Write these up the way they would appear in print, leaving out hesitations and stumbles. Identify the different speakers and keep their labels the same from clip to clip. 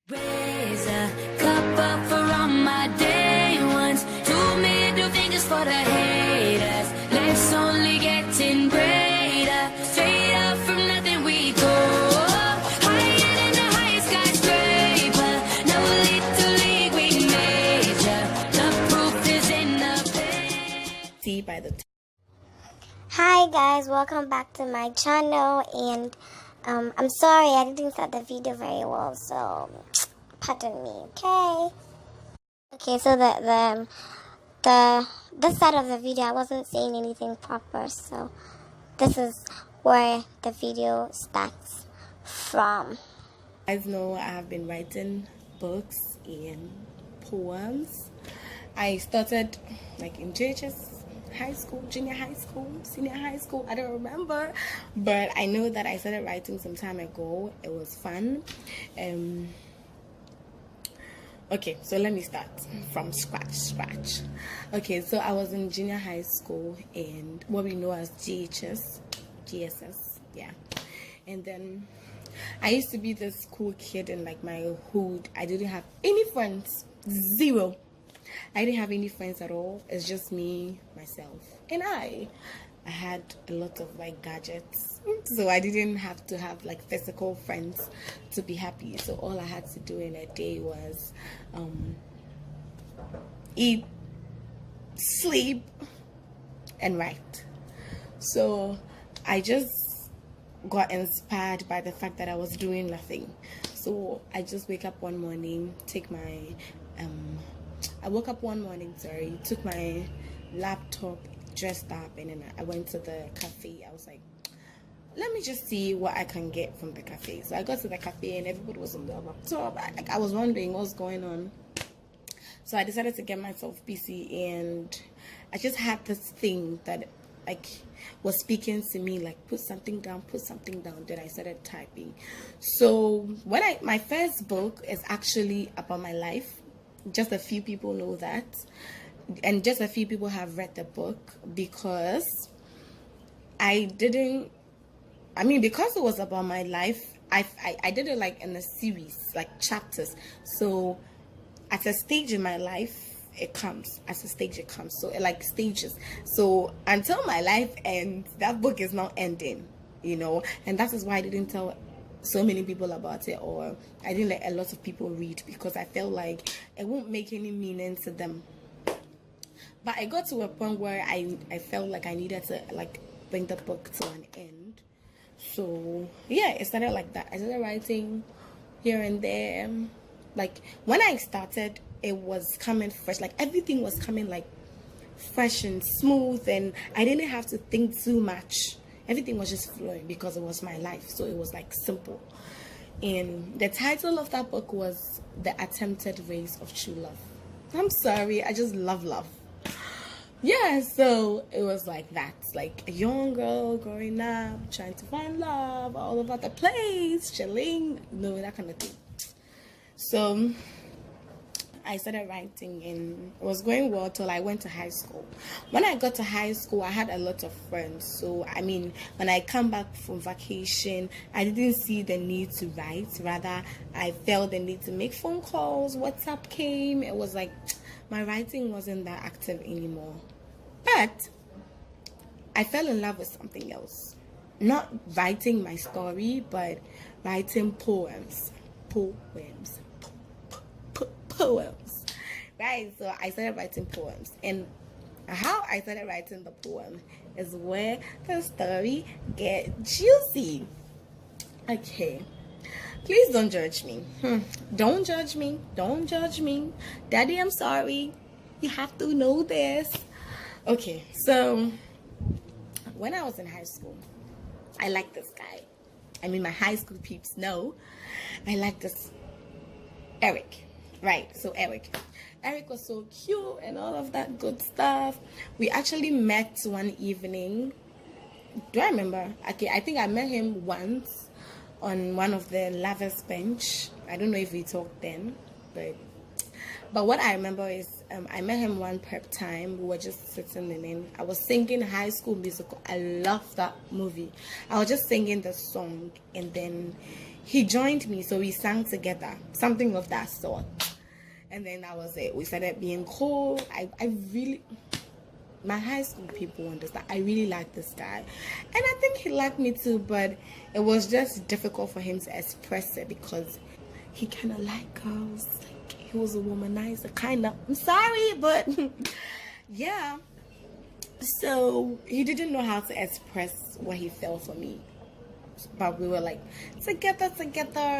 Speaker 1: Raise a cup up for all my day ones. 2 middle fingers for the haters. Let's only get in greater. Straight up from nothing we go. Higher than the highest skyscraper. No little league we major. The proof is in the pain.
Speaker 2: See by the
Speaker 3: Hi guys, welcome back to my channel, and I'm sorry I didn't start the video very well, so pardon me, okay? Okay, so this side of the video I wasn't saying anything proper, so this is where the video starts from.
Speaker 2: guys know I have been writing books and poems. I started like in JHS high school, junior high school, senior high school, I don't remember, but I know that I started writing some time ago. It was fun. Okay, so let me start from scratch. Okay, so I was in junior high school and what we know as GSS, yeah. And then I used to be this cool kid in like my hood. I didn't have any friends, zero. I didn't have any friends at all. It's just me, myself, and I had a lot of like gadgets, so I didn't have to have like physical friends to be happy. So all I had to do in a day was eat, sleep, and write. So I just got inspired by the fact that I was doing nothing. So I just wake up one morning, take my I woke up one morning, took my laptop, dressed up, and then I went to the cafe. I was like, let me just see what I can get from the cafe. So I got to the cafe and everybody was on their laptop. I was wondering what's going on. So I decided to get myself busy, and I just had this thing that like was speaking to me, like put something down. Then I started typing. So my first book is actually about my life. Just a few people know that, and just a few people have read the book, because because it was about my life, I did it like in a series, like chapters. So at a stage in my life it comes, so like stages. So until my life ends, that book is not ending, and that is why I didn't tell so many people about it, or I didn't let a lot of people read, because I felt like it won't make any meaning to them. But I got to a point where I felt like I needed to like bring the book to an end. So yeah, it started like that. I started writing here and there. Like when I started, it was coming fresh, like everything was coming like fresh and smooth, and I didn't have to think too much. Everything was just flowing because it was my life, so it was like simple. And the title of that book was The Attempted Race of True Love. I'm sorry, I just love love. Yeah, so it was like that, like a young girl growing up, trying to find love all over the place, chilling, that kind of thing. So I started writing, and it was going well till I went to high school. When I got to high school, I had a lot of friends. So, when I come back from vacation, I didn't see the need to write. Rather, I felt the need to make phone calls. WhatsApp came. It was like my writing wasn't that active anymore. But I fell in love with something else. Not writing my story, but writing poems. Right, so I started writing poems, and how I started writing the poem is where the story gets juicy. Okay, please don't judge me. Don't judge me, Daddy, I'm sorry, you have to know this. Okay, so when I was in high school, I liked this guy. My high school peeps know I liked this Eric. Right, so Eric was so cute and all of that good stuff. We actually met one evening. Do I remember? Okay, I think I met him once on one of the lovers bench. I don't know if we talked then, but what I remember is I met him one prep time. We were just sitting in. I was singing High School Musical. I love that movie. I was just singing the song, and then he joined me, so we sang together, something of that sort. And then that was it. We started being cool. I really, my high school people understand, I really liked this guy, and I think he liked me too, but it was just difficult for him to express it because he kind of liked girls. Like, he was a womanizer, kind of. I'm sorry, but yeah. So he didn't know how to express what he felt for me, but we were like together,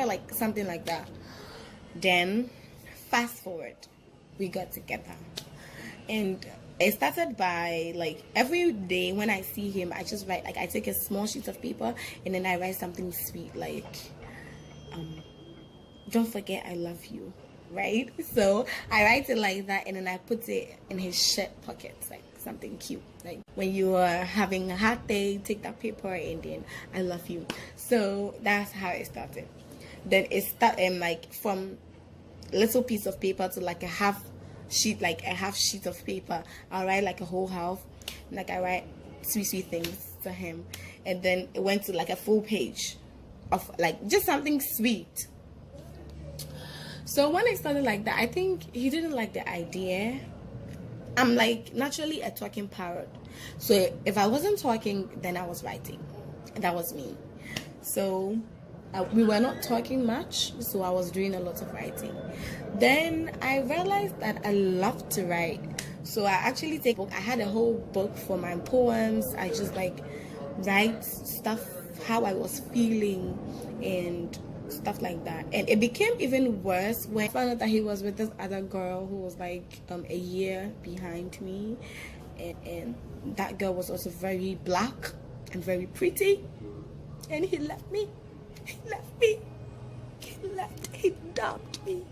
Speaker 2: like something like that. Then fast forward, we got together, and it started by, like, every day when I see him, I just write, like, I take a small sheet of paper and then I write something sweet, like, don't forget I love you, right? So I write it like that, and then I put it in his shirt pockets, like something cute. Like, when you are having a hard day, take that paper and then I love you. So that's how it started. Then it started like from little piece of paper to like a half sheet of paper. I'll write like a whole half, like I write sweet things to him, and then it went to like a full page of like just something sweet. So when it started like that, I think he didn't like the idea. I'm like naturally a talking parrot, so if I wasn't talking, then I was writing. That was me. So we were not talking much, so I was doing a lot of writing. Then I realized that I love to write, so I actually take book. I had a whole book for my poems. I just like write stuff, how I was feeling and stuff like that. And it became even worse when I found out that he was with this other girl who was like a year behind me, and that girl was also very black and very pretty, and he left me. He dumped me.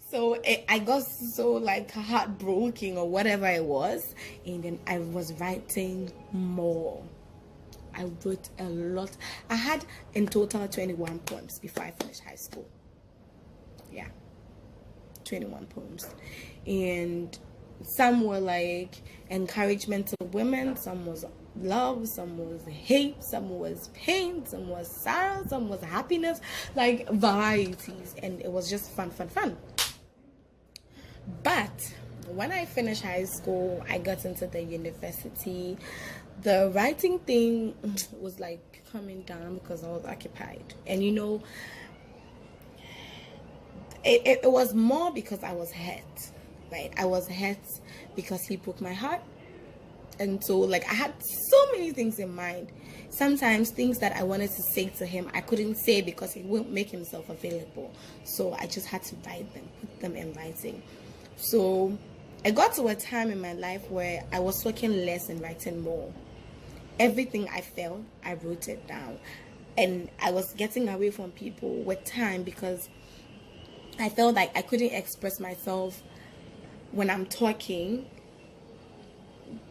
Speaker 2: So I got so like heartbroken or whatever it was, and then I was writing more. I wrote a lot. I had in total 21 poems before I finished high school. Yeah, 21 poems, and some were like encouragement to women, some was love, some was hate, some was pain, some was sorrow, some was happiness, like varieties, and it was just fun. But when I finished high school, I got into the university. The writing thing was like coming down because I was occupied, and you know, it was more because I was hurt. Right, I was hurt because he broke my heart. And so like I had so many things in mind. Sometimes things that I wanted to say to him, I couldn't say because he wouldn't make himself available. So I just had to write them, put them in writing. So I got to a time in my life where I was talking less and writing more. Everything I felt, I wrote it down. And I was getting away from people with time because I felt like I couldn't express myself when I'm talking,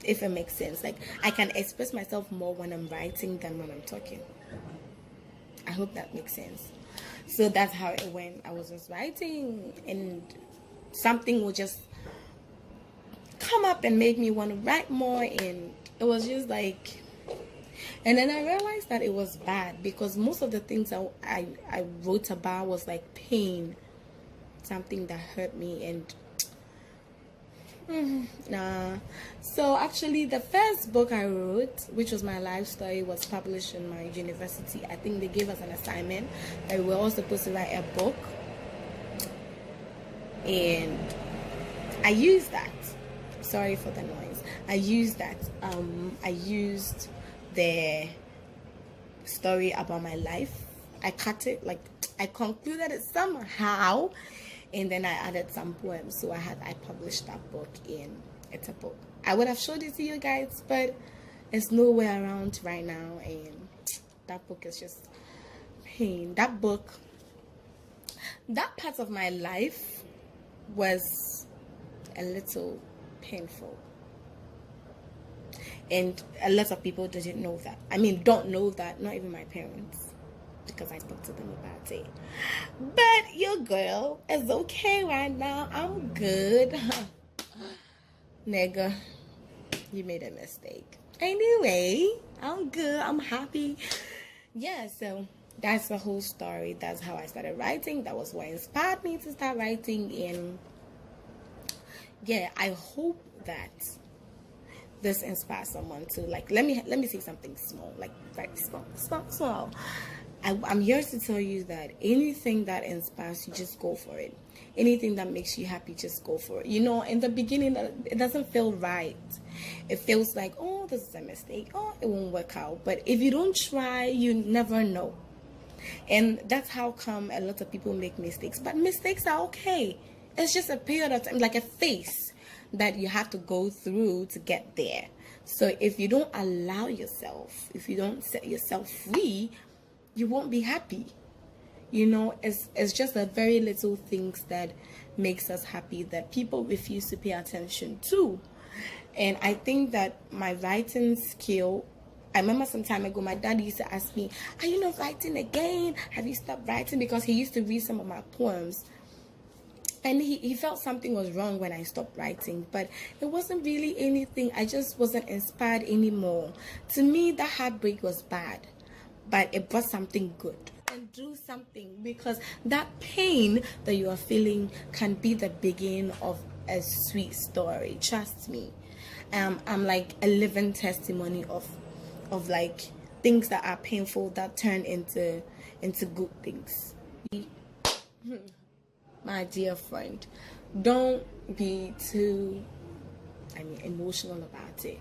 Speaker 2: if it makes sense. Like, I can express myself more when I'm writing than when I'm talking. I hope that makes sense. So that's how it went. I was just writing, and something would just come up and make me want to write more, and it was just like, and then I realized that it was bad because most of the things I wrote about was like pain, something that hurt me, and nah. So actually the first book I wrote, which was my life story, was published in my university. I think they gave us an assignment that we were all supposed to write a book, and I used that. Sorry for the noise. I used that. I used the story about my life. I cut it, like I concluded it somehow, and then I added some poems. So I published that book, and it's a book. I would have showed it to you guys, but it's nowhere around right now, and that book is just pain. That book, that part of my life was a little painful, and a lot of people didn't know that. I mean, don't know that, not even my parents, because I spoke to them about it. But your girl is okay right now. I'm good. Nigga, you made a mistake. Anyway, I'm good. I'm happy. Yeah, so that's the whole story. That's how I started writing. That was what inspired me to start writing. And yeah, I hope that this inspires someone to, like, let me say something small, like very small. I'm here to tell you that anything that inspires you, just go for it. Anything that makes you happy, just go for it. You know, in the beginning, it doesn't feel right. It feels like, oh, this is a mistake. Oh, it won't work out. But if you don't try, you never know. And that's how come a lot of people make mistakes. But mistakes are okay. It's just a period of time, like a phase that you have to go through to get there. So if you don't allow yourself, if you don't set yourself free, you won't be happy. You know, it's just the very little things that makes us happy that people refuse to pay attention to. And I think that my writing skill, I remember some time ago, my dad used to ask me, are you not writing again? Have you stopped writing? Because he used to read some of my poems. And he felt something was wrong when I stopped writing. But it wasn't really anything. I just wasn't inspired anymore. To me, that heartbreak was bad. But it brought something good. And do something, because that pain that you are feeling can be the beginning of a sweet story. Trust me. I'm like a living testimony of like things that are painful that turn into good things. My dear friend, don't be too emotional about it.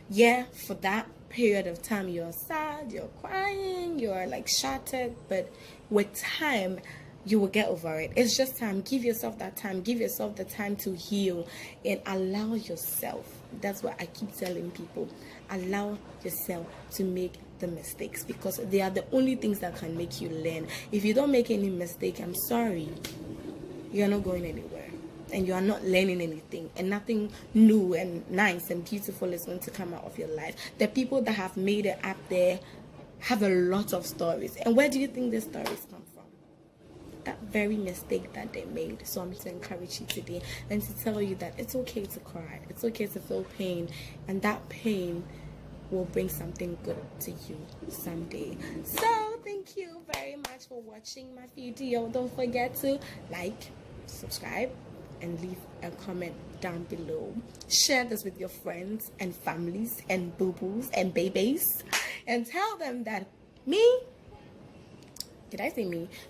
Speaker 2: Yeah, for that period of time you're sad, you're crying, you're like shattered, but with time you will get over it. It's just time. Give yourself that time. Give yourself the time to heal and allow yourself. That's what I keep telling people. Allow yourself to make the mistakes, because they are the only things that can make you learn. If you don't make any mistake, I'm sorry, you're not going anywhere. And you are not learning anything, and nothing new and nice and beautiful is going to come out of your life. The people that have made it up there have a lot of stories. And where do you think these stories come from? That very mistake that they made. So I'm here to encourage you today and to tell you that it's okay to cry. It's okay to feel pain. And that pain will bring something good to you someday. So thank you very much for watching my video. Don't forget to like, subscribe, and leave a comment down below. Share this with your friends and families and boo-boos and babies, and tell them that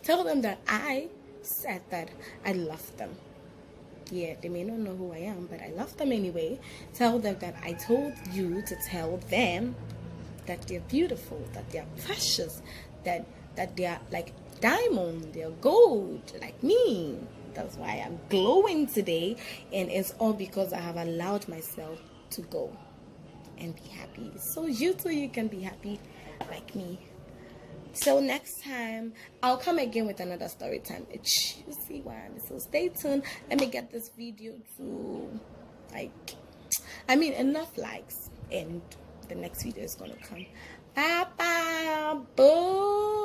Speaker 2: tell them that I said that I love them. Yeah, they may not know who I am, but I love them anyway. Tell them that I told you to tell them that they're beautiful, that they're precious, that they're like diamond, they're gold, like me. That's why I'm glowing today, and it's all because I have allowed myself to go and be happy. So you too, you can be happy like me. So next time, I'll come again with another story time. A juicy one. So stay tuned. Let me get this video to enough likes, and the next video is gonna come. Bye bye. Boo.